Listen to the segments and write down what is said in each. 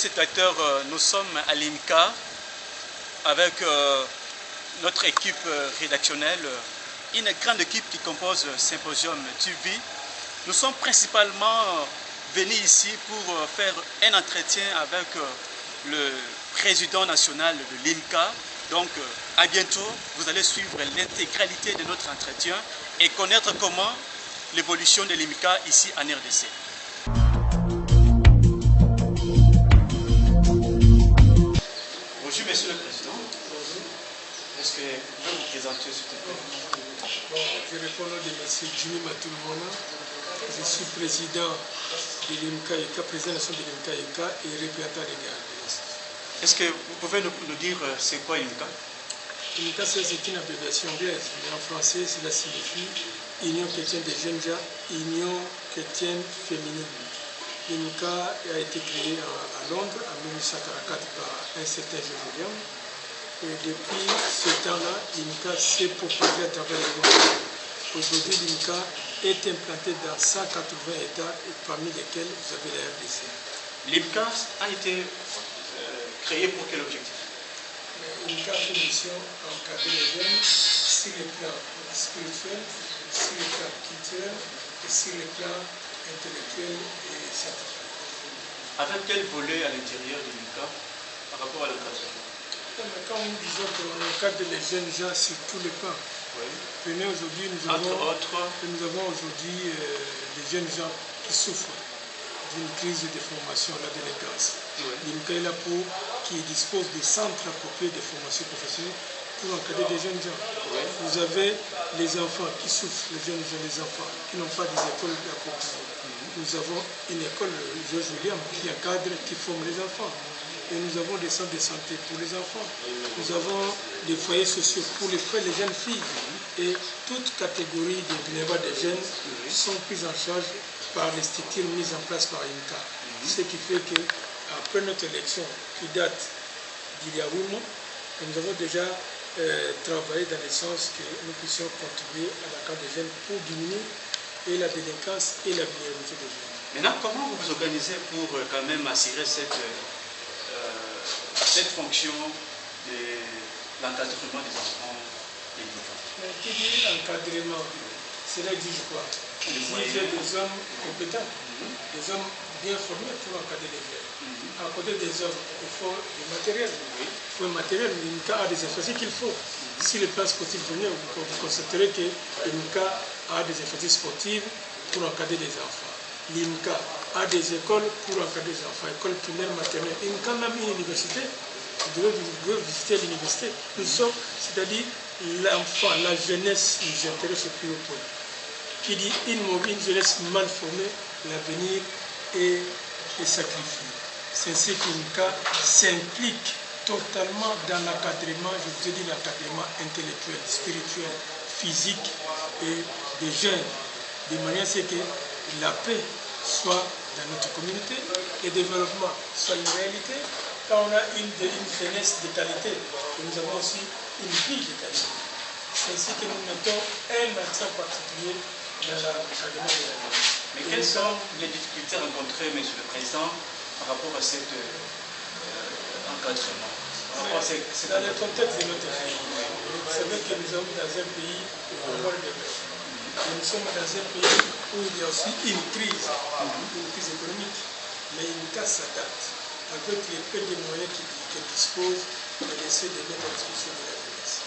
téléspectateurs, nous sommes à l'IMCA avec notre équipe rédactionnelle, une grande équipe qui compose Symposium TV. Nous sommes principalement venus ici pour faire un entretien avec le président national de l'IMCA. Donc à bientôt, vous allez suivre l'intégralité de notre entretien et connaître comment l'évolution de l'IMCA ici en RDC. Bonjour Monsieur le Président. Bonjour. Est-ce que vous pouvez vous présenter s'il te plaît? Bon, je réponds au nom de M. Jimmy Matulmona. Je suis président de l'IMCA, président national de l'IMCA et représentant des GARDES. Est-ce que vous pouvez nous dire c'est quoi l'IMCA? l'IMCA, c'est une abréviation anglaise, mais en français, cela signifie Union chrétienne des jeunes gens, Union chrétienne féminine. L'IMCA a été créé à Londres en 1944 par un certain George William. Et depuis ce temps-là, l'IMCA s'est propagé à travers le monde. Aujourd'hui, l'IMCA est implanté dans 180 États, et parmi lesquels vous avez la RDC. L'IMCA a été créé pour quel objectif? L'IMCA a pour mission d'encadrer les jeunes sur le plan spirituel, sur le plan culturel et sur le plan intellectuel et scientifique. Avec quel volet à l'intérieur de l'IMCA par rapport à l'encadrement? Quand nous disons qu'on encadre les jeunes gens sur tous les plans, Oui. Venez aujourd'hui, nous avons aujourd'hui des jeunes gens qui souffrent d'une crise de formation, la délinquance. Oui. L'IMCA est là qui dispose de centres appropriés de formation professionnelle pour encadrer des jeunes gens. Oui. Vous avez les enfants qui souffrent, les jeunes gens, les enfants qui n'ont pas des écoles appropriées. Nous avons une école, George William, qui encadre, qui forme les enfants. Et nous avons des centres de santé pour les enfants. Nous avons des foyers sociaux pour les frères, les jeunes filles. Et toute catégorie de bénévoles des jeunes sont prises en charge par les structures mises en place par l'IMCA. Ce qui fait qu'après notre élection, qui date d'il y a 8 mois, nous avons déjà travaillé dans le sens que nous puissions contribuer à la carte des jeunes pour diminuer et la délinquance et la vulnérabilité des jeunes. Maintenant, comment vous vous organisez pour quand même assurer cette fonction de l'encadrement des enfants et des enfants? Qui dit encadrement, cela exige quoi? Exige des hommes compétents, des hommes bien formés pour encadrer les jeunes. À côté des hommes, il faut du matériel. Il faut un matériel, l'IMCA a des infrastructures qu'il faut. Si le plan sportif venait, vous constaterez que l'IMCA a des infrastructures sportives pour encadrer les enfants. L'IMCA a des écoles pour encadrer les enfants, écoles primaires, maternelles. L'IMCA a même une université. Vous devez visiter l'université. Nous sommes, c'est-à-dire l'enfant, la jeunesse nous intéresse au plus haut point. Qui dit une jeunesse mal formée, l'avenir est sacrifié. C'est ainsi que l'IMCA s'implique totalement dans l'encadrement, je vous ai dit l'encadrement intellectuel, spirituel, physique et des jeunes, de manière à ce que la paix soit dans notre communauté, le développement soit une réalité. Quand on a une jeunesse de qualité, nous avons aussi une vie de qualité. C'est ainsi que nous mettons un accent particulier dans l'encadrement de la jeunesse. Mais quelles sont les difficultés rencontrées, Monsieur le Président, par rapport à cet encadrement? Dans le contexte de notre pays, vous savez que nous sommes dans un pays où on voit le développement. Nous sommes dans un pays où il y a aussi une crise économique. Mais l'IMCA s'adapte avec les peu de moyens qu'elle dispose et essaie de mettre à disposition de la jeunesse.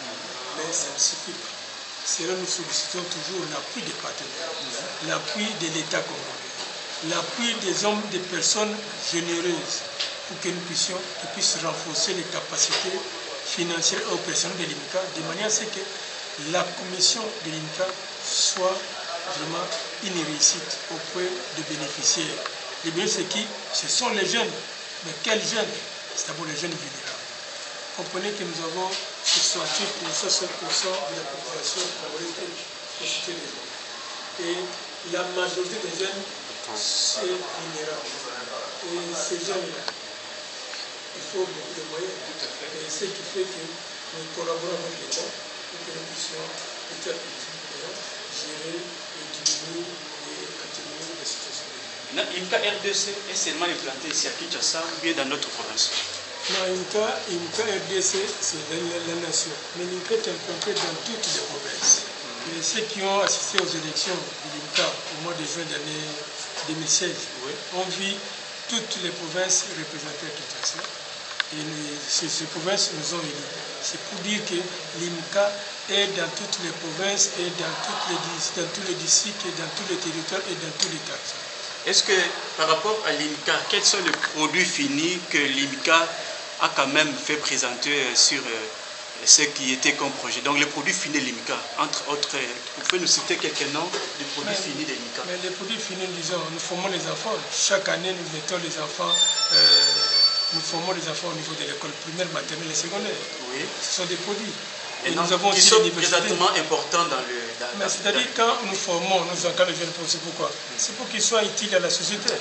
Mais ça ne suffit pas. C'est là que nous sollicitons toujours l'appui des partenaires, l'appui de l'État congolais, l'appui des hommes, des personnes généreuses pour que nous puissent renforcer les capacités financières et opérationnelles de l'IMCA de manière à ce que la commission de l'IMCA soit vraiment une réussite au point de bénéficiaires. Les bénéficiaires, c'est qui? Ce sont les jeunes. Mais quels jeunes? C'est d'abord les jeunes vulnérables. Comprenez que nous avons 68% de la population congolaise constituée de jeunes. Et la majorité des jeunes, c'est vulnérable. Et ces jeunes-là, il faut beaucoup de moyens. Et ce qui fait que nous collaborons avec l'État pour que nous puissions, l'État gérer et diminuer et atténuer les situations de jeunes. L'IMCA RDC est seulement implanté ici à Kinshasa ou bien dans notre province? Non, IMCA RDC, c'est la nation. Mais l'IMCA est implanté dans toutes les provinces. Et ceux qui ont assisté aux élections de l'IMCA au mois de juin de l'année 2016 ont vu toutes les provinces représentées à Kinshasa. Et ces provinces nous ont élus. C'est pour dire que l'IMCA est dans toutes les provinces et dans tous les districts et dans tous les territoires et dans tous les quartiers. Est-ce que par rapport à l'IMCA, quels sont les produits finis que l'IMCA a quand même fait présenter sur ce qui était comme projet? Donc les produits finis de l'IMCA, entre autres, vous pouvez nous citer quelques noms de produits finis de l'IMCA? Mais les produits finis, disons, nous formons les enfants. Chaque année, nous mettons les enfants, nous formons les enfants au niveau de l'école primaire, maternelle et secondaire. Oui. Ce sont des produits. Et nous avons aussi des présentement importants dans le... Mais c'est-à-dire quand nous formons, nous encadrons les jeunes, c'est pourquoi? C'est pour qu'ils soient utiles à la société.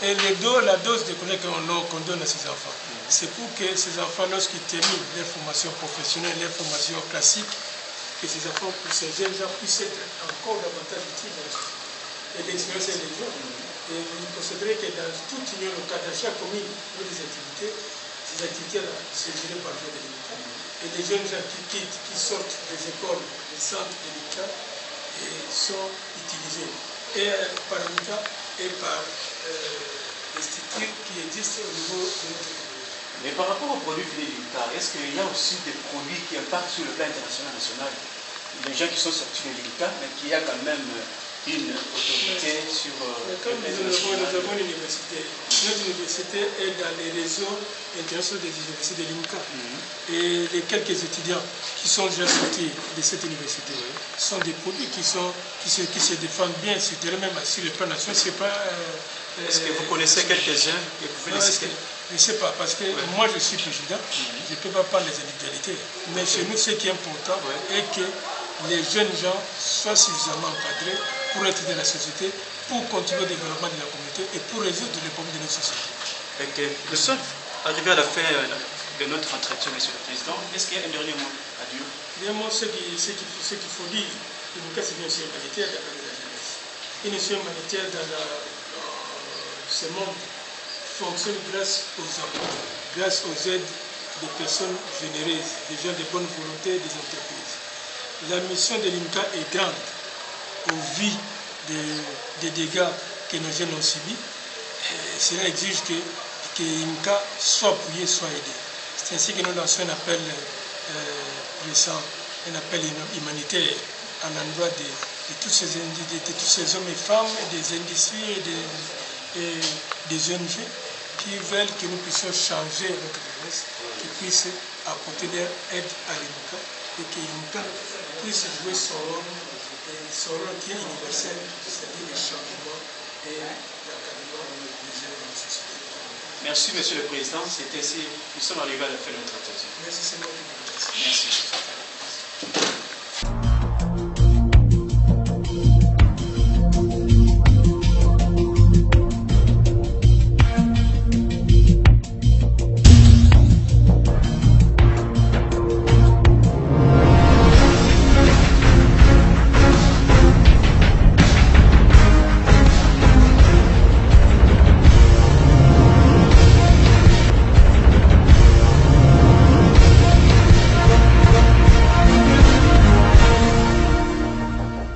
Et la dose de connaissances qu'on donne à ces enfants, c'est pour que ces enfants, lorsqu'ils terminent leur formation professionnelle, leur formation classique, que ces enfants, ces jeunes gens puissent être encore davantage utiles à la société. Et l'expérience est des jeunes. Et vous considérez que dans toute union locale, dans chaque commune, il y a des activités. Ces activités-là, c'est géré par le de l'État. Et les jeunes gens qui sortent des écoles, des centres de l'État, sont utilisés et par l'État et par les structures qui existent au niveau de notre pays. Mais par rapport aux produits finis de l'IMCA, est-ce qu'il y a aussi des produits qui impactent sur le plan international national? Des gens qui sont sortis de l'IMCA, mais qui a quand même une autorité sur... Comme nous avons une université, notre université est dans les réseaux internationaux des universités de l'IMCA. Et les quelques étudiants qui sont déjà sortis de cette université sont des produits qui se défendent bien sur le terrain, même sur le plan national. Est-ce que vous connaissez quelques-uns que vous pouvez les citer? Je ne sais pas, parce que moi je suis président, je ne peux pas prendre les individualités. Mais chez nous, ce qui est important est que les jeunes gens soient suffisamment encadrés pour être dans la société, pour continuer le développement de la communauté et pour résoudre les problèmes de notre société. Ok. Nous sommes arrivés à la fin de notre entretien, Monsieur le Président. Est-ce qu'il y a un dernier mot à dire? Dernier mot, ce qu'il faut dire, c'est une mission humanitaire dans la jeunesse. Une mission humanitaire dans ce monde fonctionne grâce aux apports, grâce aux aides des personnes généreuses, des gens de bonne volonté, des entreprises. La mission de l'IMCA est grande au vu des dégâts que nos jeunes ont subis. Cela exige que l'IMCA soit appuyé, soit aidé. C'est ainsi que nous lançons un appel récent, un appel humanitaire à l'endroit de tous ces hommes et femmes, des industries et des ONG qui veulent que nous puissions changer notre jeunesse, qui puissent apporter leur aide à l'IMCA et que l'IMCA puisse jouer son rôle qui est universel, c'est-à-dire le changement et l'encadrement des jeunes dans la société. Merci, Monsieur le Président. C'était ainsi, nous sommes arrivés à la fin de notre entretien. Merci, c'est moi qui vous remercie. Merci.